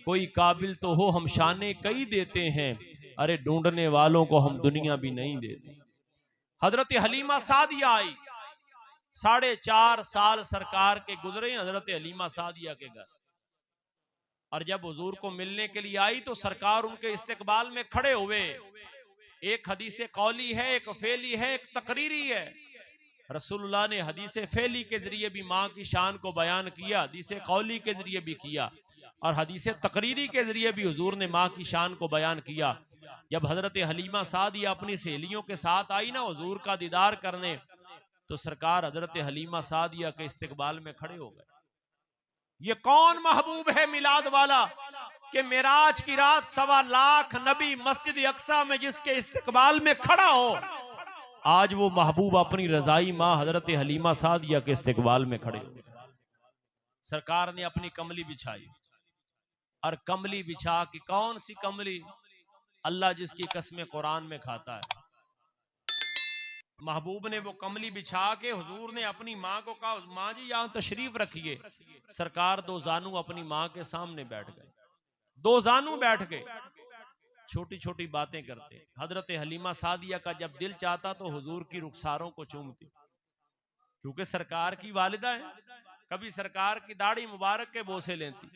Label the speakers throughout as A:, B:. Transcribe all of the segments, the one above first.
A: कोई काबिल तो हो हम शाने कई देते हैं, अरे ढूंढने वालों को हम दुनिया भी नहीं देते। हजरत हलीमा सादिया आई, 4.5 साल सरकार के गुजरे हजरत हलीमा सादिया के घर, और जब हुजूर को मिलने के लिए आई तो सरकार उनके इस्तकबाल में खड़े हुए। एक हदीस कौली है, एक फेली है, एक तकरीरी है। रसूलुल्लाह ने हदीस फेली के जरिए भी माँ की शान को बयान किया, हदीस कौली के जरिए भी किया, और हदीस तकरीरी के जरिए भी हुजूर ने माँ की शान को बयान किया। जब हजरत हलीमा सादिया अपनी सहेलियों के साथ आई ना हुजूर का दीदार करने, तो सरकार हजरत हलीमा सादिया के इस्तकबाल में खड़े हो गए। ये कौन महबूब है मिलाद वाला कि मिराज की रात 1.25 लाख नबी मस्जिद अक्सा में जिसके इस्तकबाल में खड़ा हो, आज वो महबूब अपनी रजाई माँ हजरत हलीमा सादिया के इस्तकबाल में खड़े हो। सरकार ने अपनी कमली बिछाई, और कमली बिछा के, कौन सी कमली? अल्लाह जिसकी कसमें कुरान में खाता है। महबूब ने वो कमली बिछा के हुजूर ने अपनी माँ को कहा, माँ जी यहाँ तशरीफ रखिए। सरकार 2 जानू अपनी माँ के सामने बैठ गए, 2 जानू बैठ गए, छोटी छोटी बातें करते। हजरत हलीमा सादिया का जब दिल चाहता तो हुजूर की रुखसारों को चूमती, क्योंकि सरकार की वालिदा है। कभी सरकार की दाढ़ी मुबारक के बोसे लेती।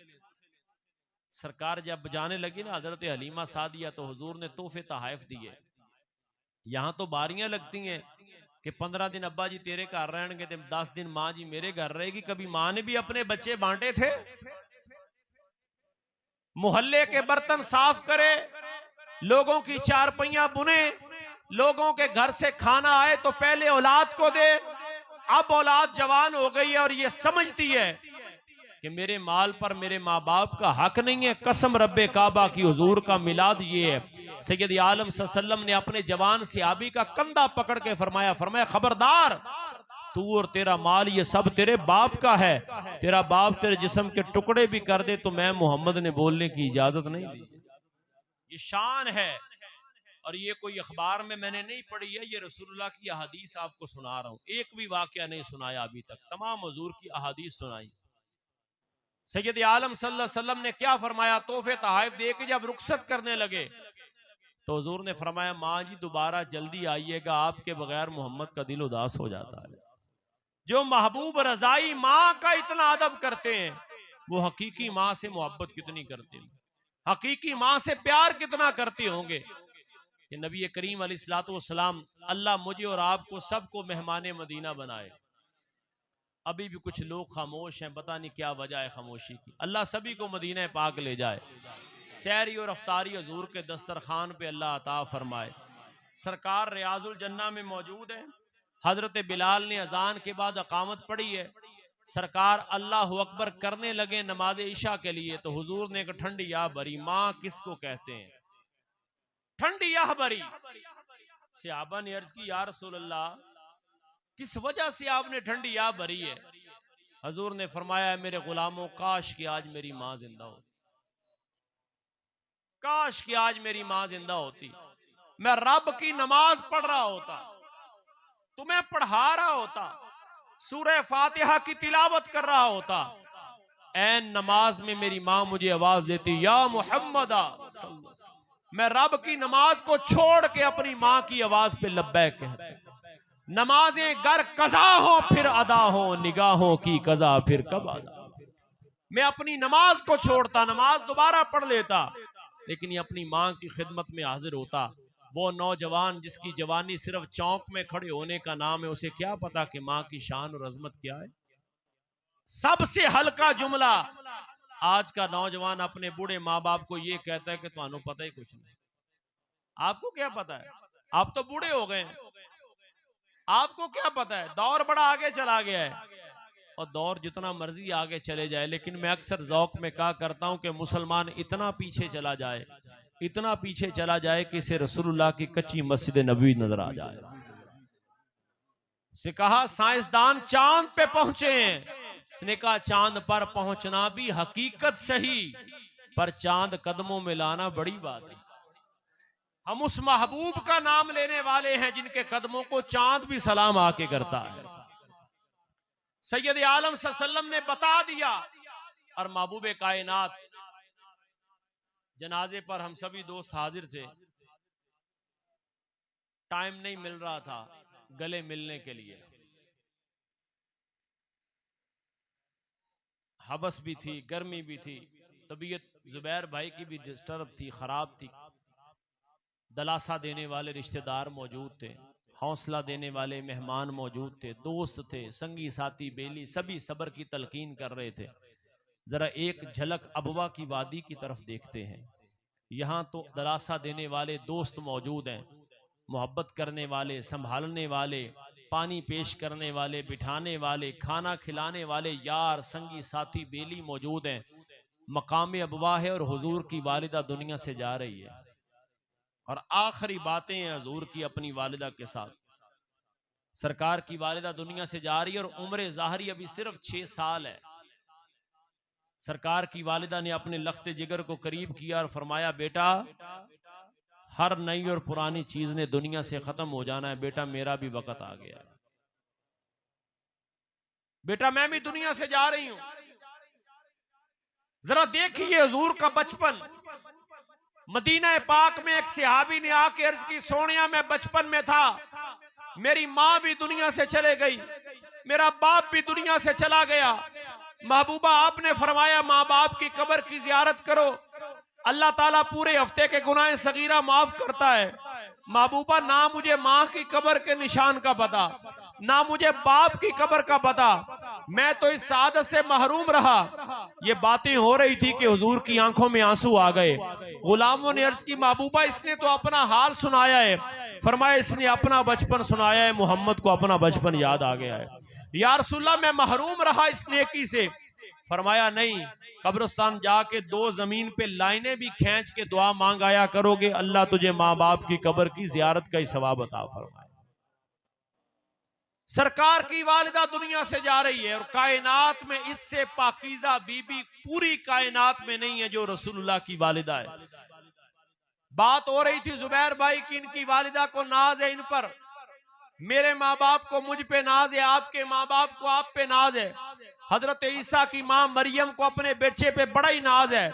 A: सरकार जब जाने लगी ना हजरत हलीमा सादिया, तो हुजूर ने तोहफे तहाइफ दिए। यहाँ तो बारियां लगती हैं कि 15 दिन अब्बा जी तेरे घर रहेंगे, 10 दिन माँ जी मेरे घर रहेगी। कभी माँ ने भी अपने बच्चे बांटे थे? मोहल्ले के बर्तन साफ करे, लोगों की चारपैया बुने, लोगों के घर से खाना आए तो पहले औलाद को दे। अब औलाद जवान हो गई है और ये समझती है कि मेरे माल पर मेरे माँ बाप का हक नहीं है। कसम रब्बे काबा की हुजूर का मिलाद ये है। सैयद आलम सल्लल्लाहु ने अपने जवान सहाबी का कंधा पकड़ के फरमाया, खबरदार, तू और तेरा माल ये सब तेरे बाप का है। तेरा बाप तेरे जिस्म के टुकड़े भी कर दे तो मैं मोहम्मद ने बोलने की इजाजत नहीं दी। ये शान है, और ये कोई अखबार में मैंने नहीं पढ़ी है, ये रसूलुल्लाह की अहादीस आपको सुना रहा हूं। एक भी वाकया नहीं सुनाया अभी तक, तमाम हुजूर की अहादीस सुनाई। सैयद आलम सल्लल्लाहु अलैहि वसल्लम ने क्या फरमाया? तोहफे तहाइफ दे के जब रुखसत करने लगे तो हुजूर ने फरमाया, माँ जी दोबारा जल्दी आइएगा, आपके बगैर मोहम्मद का दिल उदास हो जाता है। जो महबूब रजाई माँ का इतना अदब करते हैं, वो हकीकी माँ से मोहब्बत कितनी करते हैं, हकीकी माँ से प्यार कितना करते होंगे। कि नबी करीम अलैहिस्सलातु वस्सलाम, अल्लाह मुझे और आपको सबको मेहमान मदीना बनाए। अभी भी कुछ लोग खामोश हैं, पता नहीं क्या वजह है खामोशी की। अल्लाह सभी को मदीना पाक ले जाए, सैरी और अफ्तारी हजूर के दस्तरखान पे अल्लाह अता फरमाए। सरकार रियाजुल जन्ना में मौजूद है। हजरत बिलाल ने अजान के बाद अकामत पढ़ी है। सरकार अल्लाह अकबर करने लगे नमाज इशा के लिए, तो हुजूर ने एक ठंडी या भरी, माँ किसको कहते हैं? ठंडी या भरी। सहाबा ने अर्ज की, या रसूल अल्लाह, किस वजह से आपने ठंडी या भरी है? हजूर ने फरमाया, मेरे गुलामों, काश कि आज मेरी माँ जिंदा होती, काश कि आज मेरी माँ जिंदा होती, मैं रब की नमाज पढ़ रहा होता, तुम्हें पढ़ा रहा होता, सूरह फातिहा की तिलावत कर रहा होता, ऐन नमाज में मेरी माँ मुझे आवाज देती, या मुहम्मद, मैं रब की नमाज को छोड़ के अपनी माँ की आवाज पे लब्बैक कहता। नमाजें गर कजा हो फिर अदा हो, निगाहों की कजा फिर कब अदा। मैं अपनी नमाज को छोड़ता, नमाज दोबारा पढ़ लेता, लेकिन ये अपनी माँ की खिदमत में हाजिर होता। वो नौजवान जिसकी जवानी सिर्फ चौक में खड़े होने का नाम है, उसे क्या पता कि माँ की शान और अजमत क्या है। सबसे हल्का जुमला आज का नौजवान अपने बूढ़े माँ बाप को ये कहता है कि तुहानू पता ही कुछ नहीं। आपको क्या पता है, आप तो बूढ़े हो गए, आपको क्या पता है। दौर बड़ा आगे चला गया है, और दौर जितना मर्जी आगे चले जाए, लेकिन मैं अक्सर जौक में कहा करता हूं कि मुसलमान इतना पीछे चला जाए, इतना पीछे चला जाए कि इसे रसूलुल्लाह की कच्ची मस्जिद नबवी नजर आ जाए। उसने कहा साइंसदान चांद पे पहुंचे हैं, उसने कहा चांद पर पहुंचना भी हकीकत सही, पर चांद कदमों में लाना बड़ी बात है। हम उस महबूब का नाम लेने वाले हैं जिनके कदमों को चांद भी सलाम आके करता है। सैयद आलम सल्लल्लाहु अलैहि वसल्लम ने बता दिया, और महबूब कायनात जनाजे पर हम सभी दोस्त हाजिर थे। टाइम नहीं मिल रहा था गले मिलने के लिए, हबस भी थी, गर्मी भी थी, तबीयत जुबैर भाई की भी डिस्टर्ब थी, खराब थी। दलासा देने वाले रिश्तेदार मौजूद थे, हौसला देने वाले मेहमान मौजूद थे, दोस्त थे, संगी साथी बेली सभी सब्र की तलकीन कर रहे थे। जरा एक झलक अबवा की वादी की तरफ देखते हैं। यहाँ तो दलासा देने वाले दोस्त मौजूद हैं, मोहब्बत करने वाले, संभालने वाले, पानी पेश करने वाले, बिठाने वाले, खाना खिलाने वाले यार संगी साथी बेली मौजूद हैं। मकाम अबवा है और हुजूर की वालिदा दुनिया से जा रही है और आखिरी बातें हैं हुजूर की अपनी वालिदा के साथ। सरकार की वालिदा दुनिया से जा रही है और उम्र ज़ाहरी अभी सिर्फ 6 साल है। सरकार की वालिदा ने अपने लख्ते जिगर को करीब किया और फरमाया, बेटा हर नई और पुरानी चीज ने दुनिया से खत्म हो जाना है, बेटा मेरा भी वक्त आ गया है, बेटा मैं भी दुनिया से जा रही हूं। जरा देखिए हुजूर का बचपन। मदीना पाक में एक सहाबी ने आके अर्ज की, सोनिया मैं बचपन में था, मेरी माँ भी दुनिया से चले गई, मेरा बाप भी दुनिया से चला गया। महबूबा आपने फरमाया माँ बाप की कब्र की जियारत करो, अल्लाह ताला पूरे हफ्ते के गुनाह सगीरा माफ करता है। महबूबा ना मुझे माँ की कब्र के निशान का पता, ना मुझे बाप की कब्र का पता, मैं तो इस सादत से महरूम रहा। ये बातें हो रही थी कि हुजूर की आंखों में आंसू आ गए। गुलामों ने अर्ज की, महबूबा इसने तो अपना हाल सुनाया है। फरमाया इसने अपना बचपन सुनाया है, मोहम्मद को अपना बचपन याद आ गया है। या रसूलल्लाह मैं महरूम रहा इस नेकी से। फरमाया नहीं, कब्रिस्तान जाके 2 जमीन पे लाइनें भी खींच के दुआ मांग आया करोगे, अल्लाह तुझे माँ बाप की कब्र की जियारत का ही सवाब अता फरमाए। सरकार की वालिदा दुनिया से जा रही है और कायनात में इससे पाकीज़ा बीबी पूरी कायनात में नहीं है जो रसूलुल्लाह की वालिदा है। बात हो रही थी जुबैर भाई की, इनकी वालिदा को नाज है इन पर, मेरे माँ बाप को मुझ पे नाज है, आपके माँ बाप को आप पे नाज है। हजरत ईसा की माँ मरियम को अपने बच्चे पे बड़ा ही नाज है,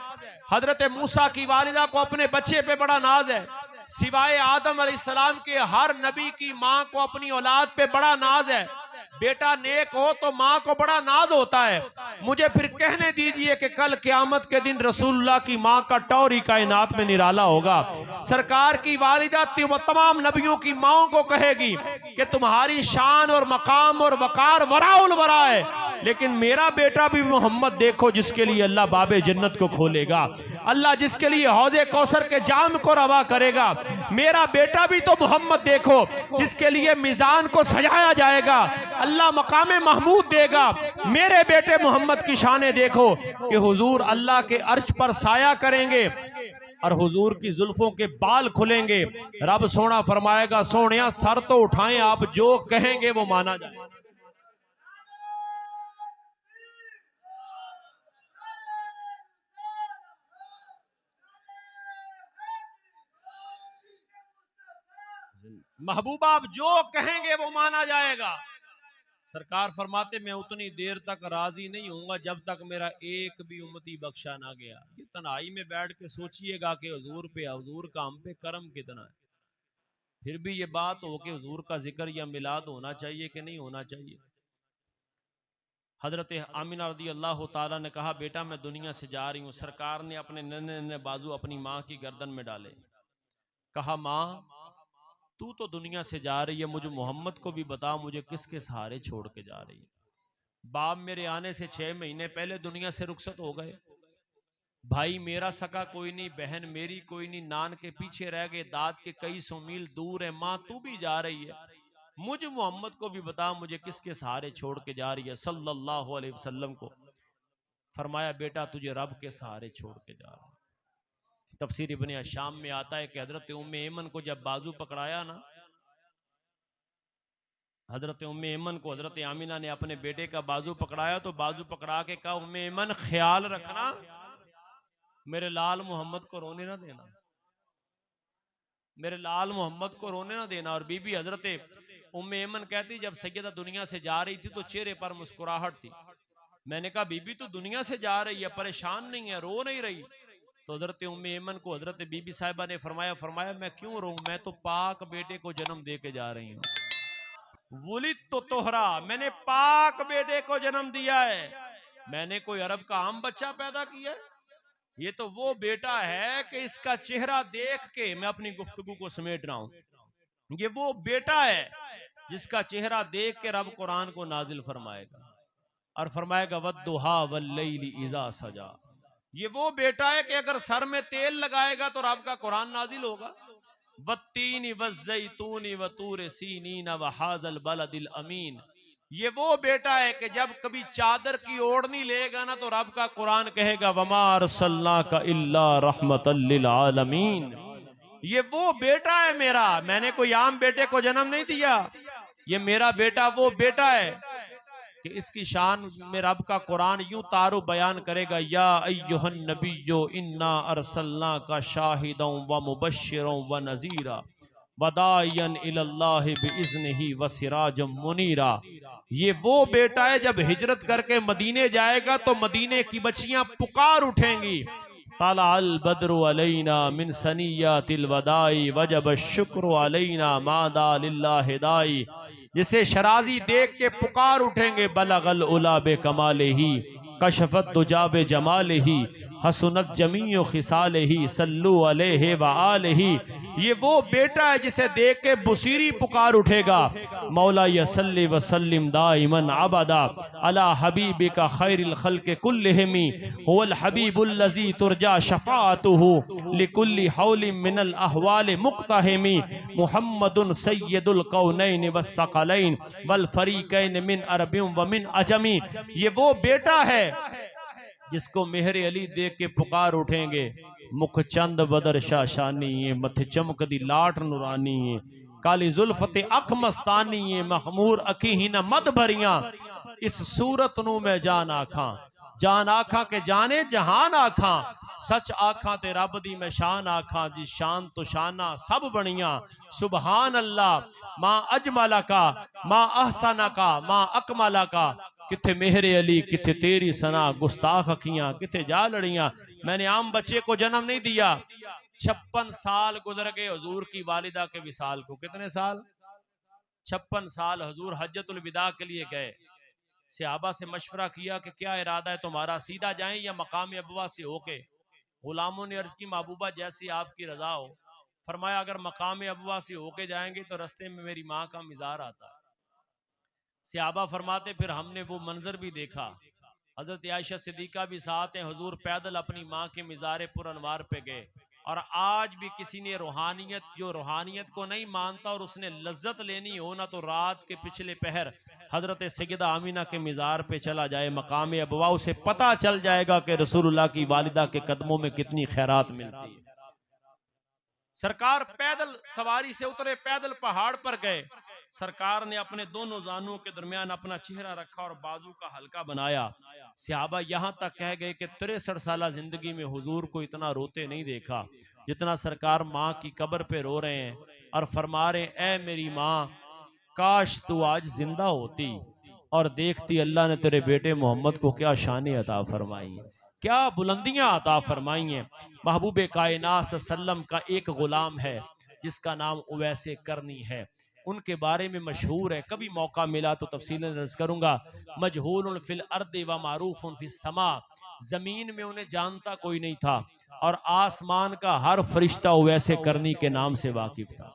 A: हजरत मूसा की वालिदा को अपने बच्चे पे बड़ा नाज है। सिवाय आदम अलैहिस्सलाम के हर नबी की माँ को अपनी औलाद पे बड़ा नाज है। बेटा नेक हो तो माँ को बड़ा नाज होता है। मुझे फिर कहने दीजिए कि कल क़यामत के दिन रसूलुल्लाह की माँ का टौरी कायनात में निराला होगा। सरकार की वालिदा तमाम नबियों की माँओं को कहेगी कि तुम्हारी शान और मकाम और वकार वराउल वरा है, लेकिन मेरा बेटा भी मोहम्मद देखो जिसके लिए अल्लाह बाबे जन्नत को खोलेगा, अल्लाह जिसके लिए हौज़े कौसर के जाम को रवा करेगा। मेरा बेटा भी तो मोहम्मद देखो जिसके लिए मिजान को सजाया जाएगा, अल्लाह मकामे महमूद देगा। मेरे बेटे मोहम्मद की शाने देखो कि हुजूर अल्लाह के अर्श पर साया करेंगे और हुजूर की जुल्फों के बाल खुलेंगे। रब सोना फरमाएगा, सोनिया सर तो उठाएं, आप जो कहेंगे वो माना जाए। महबूबा आप जो कहेंगे वो माना जाएगा। सरकार फरमाते मैं उतनी देर तक राजी नहीं होऊंगा जब तक मेरा एक भी उम्मती बख्शा ना गया। ये तन्हाई में बैठ के सोचिएगा कि हुजूर पे, हुजूर का हम पे करम कितना है, फिर भी ये बात हो कि हुजूर का जिक्र या मिलाद होना चाहिए कि नहीं होना चाहिए। हजरत आमिना रदी अल्लाह ताला ने कहा, बेटा मैं दुनिया से जा रही हूँ। सरकार ने अपने नन्हे नन्हे बाजू अपनी माँ की गर्दन में डाले, कहा माँ तू तो दुनिया से जा रही है, मुझे मोहम्मद को भी बता मुझे किसके सहारे छोड़ के जा रही है। बाप मेरे आने से 6 महीने पहले दुनिया से रुखसत हो गए, भाई मेरा सका कोई नहीं, बहन मेरी कोई नहीं, नान के पीछे रह गए, दाद के कई 100 मील दूर है। माँ तू भी जा रही है, मुझे मोहम्मद को भी बता मुझे किसके सहारे छोड़ के जा रही है सल्लल्लाहु अलैहि वसल्लम को। फरमाया बेटा तुझे रब के सहारे छोड़ के जा रहा है। तफसीर इब्ने शाम में आता है कि हजरत उम्मे ऐमन को जब बाजू पकड़ाया ना, हजरत उम्मे ऐमन को हजरत आमिना ने अपने बेटे का बाजू पकड़ाया तो बाजू पकड़ा के कहा, उम्मे ऐमन ख्याल रखना मेरे लाल मोहम्मद को रोने ना देना, मेरे लाल मोहम्मद को रोने ना देना। और बीबी हजरत उम्मे ऐमन कहती जब सैयदा दुनिया से जा रही थी तो चेहरे पर मुस्कुराहट थी। मैंने कहा बीबी तो दुनिया से जा रही है, परेशान नहीं है, रो नहीं रही। तो हजरत उम्मे ऐमन को हजरत बीबी साहिबा ने फरमाया मैं क्यों रोऊं, मैं तो पाक बेटे को जन्म दे के जा रही हूं। वुलिद तो तोहरा, मैंने पाक बेटे को जन्म दिया है, मैंने कोई अरब का आम बच्चा पैदा किया है। ये तो वो बेटा है कि इसका चेहरा देख के मैं अपनी गुफ्तगू को समेट रहा हूं। ये वो बेटा है जिसका चेहरा देख के रब कुरान को नाजिल फरमाएगा और फरमाएगा वद्दुहा वल्लैलि इज़ा सजा। ये वो बेटा है कि अगर सर में तेल लगाएगा तो रब का कुरान नाजिल होगा। वत्तीनी वज़्ज़ैतूनी वतूर सीनीन वहाज़ल बलदिल अमीन। ये वो बेटा है कि जब कभी चादर की ओढ़नी लेगा ना तो रब का कुरान कहेगा वमा अरसलनाका इल्ला रहमतल लिल आलमीन। ये वो बेटा है मेरा, मैंने कोई आम बेटे को जन्म नहीं दिया। ये मेरा बेटा वो बेटा है कि इसकी शान में रब का कुरान यूं तारू बयान करेगा, या अय्युहन नबिय्यो इन्ना अरसलनाका शाहिदन व मुबश्शिरन व नज़ीरा वदायन इलल्लाहि बिइज़्निही व सिराजम मुनीरा। ये वो बेटा है जब हिजरत करके मदीने जाएगा तो मदीने की बच्चियां पुकार उठेंगी, ताला अल बद्रु अलैना मिन सनियातिल वदाई वजब शुक्र अलैना मादा लिल्लाहि दाई। जिसे शराजी देख के पुकार उठेंगे, बलगल उला बे कमाले ही कशफत दुजा बे जमाले ही हसनत जमीओ खिसाले ही सल्लु अलैहि व आलिही। ये वो बेटा है जिसे देख के बुसीरी पुकार उठेगा, मौला यसल्ली वसल्लिम दाइमन अबदा अला हबीबिका खैरिल खल्क़ि कुल्लिहिम हुवल हबीबुल लज़ी तुरजा शफ़ाअतुहु लिकुल्लि हौलिन मिनल अहवाल मुक़्तहिमी मुहम्मदुन सय्यदुल कौनैन वस्सक़लैन वल फ़रीक़ैन मिन अरबिन व मिन अजमी। ये वो बेटा है जिसको मेहरे अली देख के पुकार उठेंगे, मुख चंद बदर शाशानी है मथे चमक दी लाट नुरानी है काली जुल्फते अख मस्तानी है महमूर अखी ही न मद भरियां। इस सूरत नू मैं जान आखा के जाने जहान आखा, सच आखा ते रब दी मैं शान आखा, जी शान तो शाना सब बनिया सुबहान अल्लाह। मां अजमला का मां अहसना का मां अकमला का, किथे मेहरे अली किथे तेरी सना गुस्ताख अखियां किथे जा लड़ियां। मैंने आम बच्चे को जन्म नहीं दिया। 56 साल गुजर गए हुजूर की वालिदा के विसाल को। कितने साल? 56 साल। हुजूर हज्जतुल विदा के लिए गए, सहाबा से मशवरा किया कि क्या इरादा है तुम्हारा, सीधा जाएं या मकाम अबवा से होके। गुलामों ने अर्ज की महबूबा जैसी आपकी रजा हो। फरमाया अगर मकाम अबवा से होके जाएंगे तो रास्ते में मेरी माँ का मिजार आता है। सहाबा फरमाते फिर हमने वो मंजर भी देखा, हजरत आयशा सिद्दीका भी साथ हैं, हुजूर पैदल अपनी माँ के मिज़ार पुरअनवार पे गए। और आज भी किसी ने रूहानियत को नहीं मानता और उसने लज्जत लेनी हो ना, तो रात के पिछले पहर हजरत सैयदा आमीना के मिज़ार पे चला जाए, मकाम अबवा, उसे पता चल जाएगा कि रसूलुल्लाह की वालिदा के कदमों में कितनी खैरात मिलती है। सरकार पैदल सवारी से उतरे, पैदल पहाड़ पर गए। सरकार ने अपने दोनों जानों के दरमियान अपना चेहरा रखा और बाजू का हल्का बनाया। सहाबा यहां तक कह गए कि 63 साल जिंदगी में हुजूर को इतना रोते नहीं देखा जितना सरकार माँ की कब्र पे रो रहे हैं और फरमा रहे, ए मेरी माँ, काश तू आज जिंदा होती और देखती अल्लाह ने तेरे बेटे मोहम्मद को क्या शान अता फरमाई है, क्या बुलंदियां अता फरमाई हैं। महबूब कायनात सल्लम का एक गुलाम है जिसका नाम उवैसे करनी है, उनके बारे में मशहूर है, कभी मौका मिला तो तफसीलन अर्ज करूंगा। मजहूल फिल अर्द व मारूफुन फिस समा, जमीन में उन्हें जानता कोई नहीं था और आसमान का हर फरिश्ता उवैसे करनी के नाम से वाकिफ था।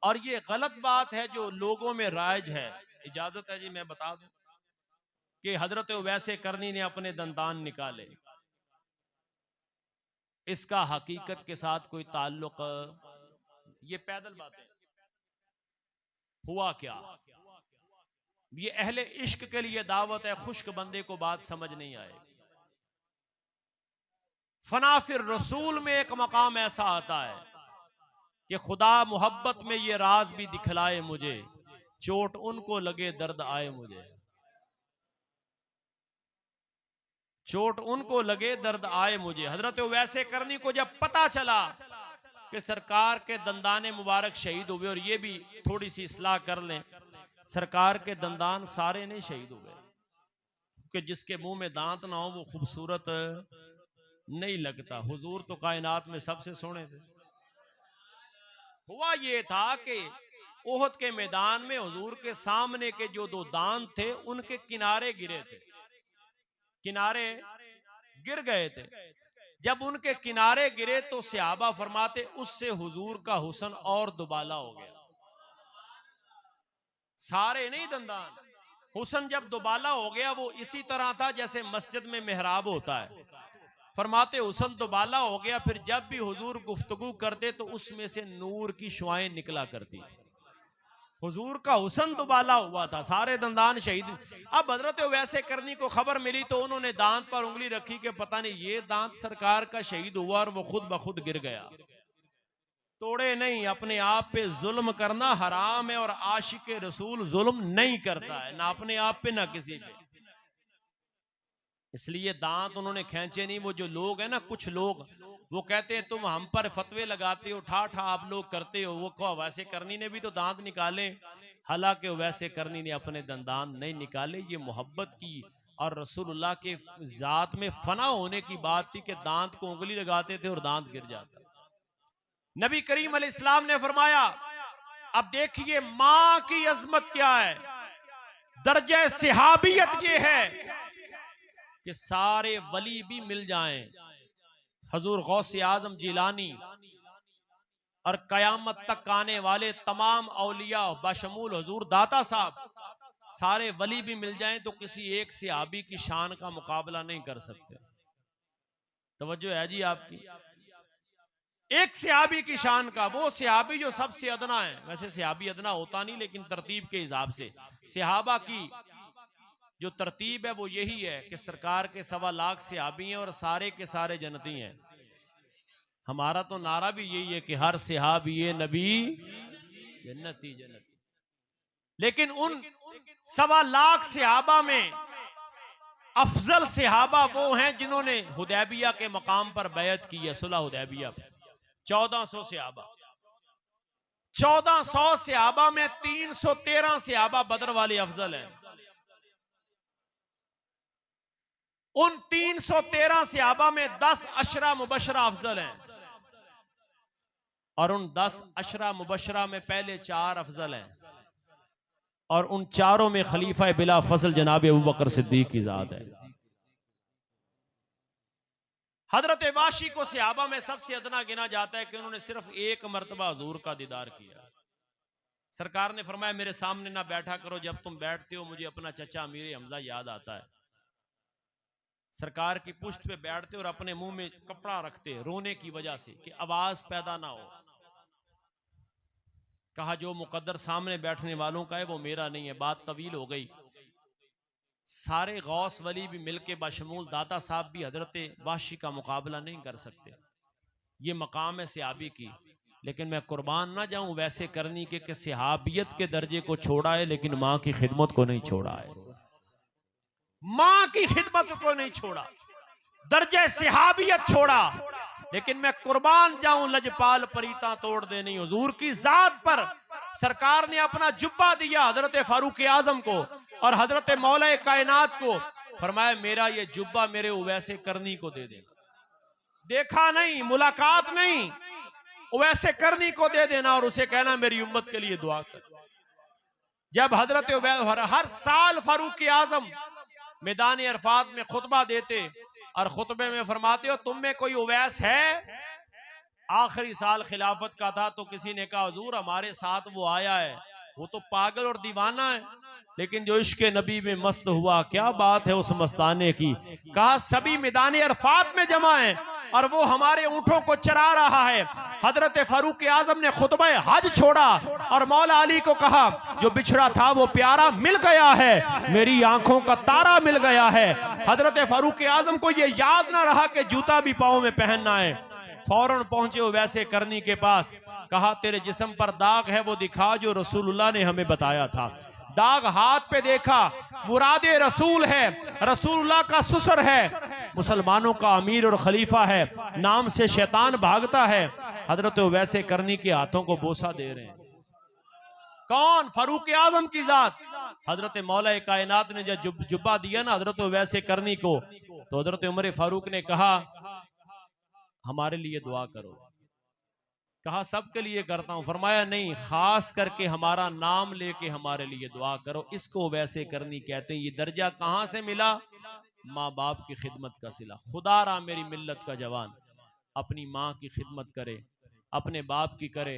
A: और ये गलत बात है जो लोगों में राइज है। इजाजत है जी मैं बता दूं कि हजरत उवैसे करनी ने अपने दंतान निकाले, इसका हकीकत के साथ कोई ताल्लुक, ये पैदल बातें। हुआ क्या, ये अहले इश्क के लिए दावत है, खुश्क बंदे को बात समझ नहीं आए। फना फिर रसूल में एक मकाम ऐसा आता है कि खुदा मोहब्बत में ये राज भी दिखलाए मुझे, चोट उनको लगे दर्द आए मुझे, चोट उनको लगे दर्द आए मुझे। हजरत वैसे करनी को जब पता चला कि सरकार के दंदाने मुबारक शहीद हुए, और ये भी थोड़ी सी इस्लाह कर लें, सरकार के दंदान सारे नहीं शहीद हुए, कि जिसके मुंह में दांत ना हो वो खूबसूरत नहीं लगता। हुजूर तो कायनात में सबसे सोने थे। हुआ ये था कि ओहद के मैदान में हुजूर के सामने के जो दो दांत थे उनके किनारे गिरे थे, किनारे गिर गए थे। जब उनके किनारे गिरे तो सहाबा फरमाते उससे हुजूर का हुस्न और दुबाला हो गया। सारे नहीं दंदान, हुस्न जब दुबाला हो गया वो इसी तरह था जैसे मस्जिद में मेहराब होता है। फरमाते हुस्न दुबाला हो गया, फिर जब भी हुजूर गुफ्तगू करते तो उसमें से नूर की शुआएं निकला करती। हुजूर का हुस्न दुबाला हुआ था, सारे दंदान शहीद। अब हजरत वैसे करनी को खबर मिली तो उन्होंने दांत पर उंगली रखी कि पता नहीं ये दांत सरकार का शहीद हुआ, और वो खुद ब खुद गिर गया। तोड़े नहीं, अपने आप पे जुल्म करना हराम है, और आशिक रसूल जुल्म नहीं करता है, ना अपने आप पे ना किसी पे। इसलिए दांत उन्होंने खींचे नहीं। वो जो लोग हैं ना, कुछ लोग वो कहते हैं तुम हम पर फतवे लगाते हो, ठा ठा आप लोग करते हो। वो कहो वैसे करनी ने भी तो दांत निकाले, हालांकि वैसे करनी ने अपने दंदान नहीं निकाले। ये मोहब्बत की और रसूलुल्लाह के जात में फना होने की बात थी कि दांत को उंगली लगाते थे और दांत गिर जाता। नबी करीम अलैहिस्सलाम ने फरमाया, अब देखिए मां की अजमत क्या है, दर्जे सिहाबियत ये है कि सारे वली भी मिल जाएं, हजूर गौसे आजम जिलानी और कयामत तक आने वाले तमाम औलिया बशमूल हजूर दाता साहब, सारे वली भी मिल जाएं तो किसी एक सहाबी की शान का मुकाबला नहीं कर सकते। तवज्जो है जी आपकी? एक सहाबी की शान का, वो सहाबी जो सबसे अदना है। वैसे सहाबी अदना होता नहीं, लेकिन तरतीब के हिसाब से सहाबा की जो तरतीब है वो यही है कि सरकार के 1.25 लाख सहाबी हैं और सारे के सारे जन्नती हैं। हमारा तो नारा भी यही है कि हर सहाबी ये नबी जन्नती जन्नती। लेकिन उन 1.25 लाख सहाबा में अफजल सहाबा वो हैं जिन्होंने हुदैबिया के मकाम पर बैत की है, सुलह हुदैबिया पर। 1400 सहाबा, 1400 सहाबा में 313 सहाबा बदर वाले अफजल हैं। उन 313 सहाबा में 10 अशरा मुबशरा अफजल हैं, और उन 10 अशरा मुबशरा में पहले 4 अफजल हैं, और उन चारों में खलीफा बिला फजल जनाब अबू बकर सिद्दीक की जात है। हजरत वाशी को सहाबा में सबसे अदना गिना जाता है कि उन्होंने सिर्फ एक मरतबा हुजूर का दीदार किया। सरकार ने फरमाया मेरे सामने ना बैठा करो, जब तुम बैठते हो मुझे अपना चचा अमीर हमजा याद आता है। सरकार की पुश्त पे बैठते और अपने मुंह में कपड़ा रखते रोने की वजह से कि आवाज पैदा ना हो। कहा जो मुकद्दर सामने बैठने वालों का है वो मेरा नहीं है। बात तवील हो गई। सारे गौस वली भी मिलके बशमूल दाता साहब भी हजरत वाशी का मुकाबला नहीं कर सकते। ये मकाम है सहाबी की, लेकिन मैं कुर्बान ना जाऊं वैसे करनी के सहाबियत के दर्जे को छोड़ा है, लेकिन मां की खिदमत को नहीं छोड़ा है। मां की खिदमत को नहीं छोड़ा, दर्जे सहाबियत छोड़ा, लेकिन मैं कुर्बान जाऊं लजपाल परीता तोड़ दे नहीं। हुजूर की जात पर सरकार ने अपना जुब्बा दिया हजरत फारूक आजम को और हजरत मौला कायनात को। फरमाया मेरा ये जुब्बा मेरे उवैसे करनी को दे देना। देखा नहीं, मुलाकात नहीं, उवैसे करनी को दे देना और उसे कहना मेरी उम्मत के लिए दुआ कर। जब हजरत हर साल फारूक आजम मैदान अरफात में खुतबा देते और खुतबे में फरमाते हो तुम में कोई उवैस है। आखिरी साल खिलाफत का था तो किसी ने कहा हुजूर हमारे साथ वो आया है, वो तो पागल और दीवाना है, लेकिन जो इश्क नबी में मस्त हुआ क्या बात है उस मस्ताने की। कहा सभी मैदान अरफात में जमा है और वो हमारे ऊंटों को चरा रहा है। हजरत फारूक आजम ने खुतबा हज छोड़ा और मौला अली को कहा जो बिछड़ा था वो प्यारा मिल गया है, मेरी आंखों का तारा मिल गया है। हजरत फारूक आजम को ये याद ना रहा कि जूता भी पाँव में पहनना है। फौरन पहुंचे वो वैसे करनी के पास, कहा तेरे जिस्म पर दाग है वो दिखा जो रसूलुल्लाह ने हमें बताया था। दाग हाथ पे देखा, मुरादे रसूल है, रसूलुल्लाह का ससुर है, मुसलमानों का अमीर और खलीफा है, नाम से शैतान भागता है। हजरत वैसे करनी के हाथों को बोसा दे रहे हैं। कौन? फारूक आजम की जात। हजरत मौला कायनात ने जब जुब्बा दिया ना हजरत वैसे करनी को, तो हजरत उमर फारूक ने कहा हमारे लिए दुआ करो। कहा सबके लिए करता हूं, फरमाया नहीं, खास करके हमारा नाम लेके हमारे लिए दुआ करो। इसको वैसे करनी कहते हैं। ये दर्जा कहां से मिला? माँ बाप की खिदमत का सिला। खुदा रहा मेरी मिल्लत का जवान अपनी माँ की खिदमत करे, अपने बाप की करे।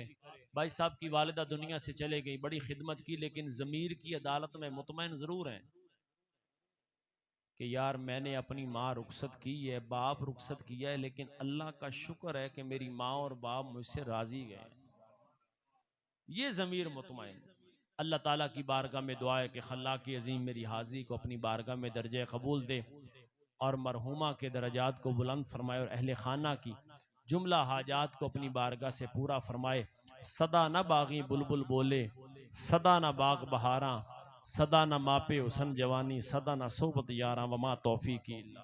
A: भाई साहब की वालिदा दुनिया से चले गई, बड़ी खिदमत की, लेकिन ज़मीर की अदालत में मुतमईन ज़रूर हैं कि यार मैंने अपनी माँ रुखसत की है, बाप रुखसत किया है, लेकिन अल्लाह का शुक्र है कि मेरी माँ और बाप मुझसे राजी गए। ये ज़मीर मुतमईन। अल्लाह ताला की बारगाह में दुआ है कि खल्लाक़ की अज़ीम मेरी हाज़िरी को अपनी बारगाह में दर्जे कबूल दे और मरहुमा के दर्जात को बुलंद फरमाए और अहले खाना की जुमला हाजात को अपनी बारगाह से पूरा फरमाए। सदा न बागी बुलबुल बोले, सदा न बाग बहारा, सदा न मापे हुसन जवानी, सदा न सोबत यारा, वमा तौफीकी इल्ला।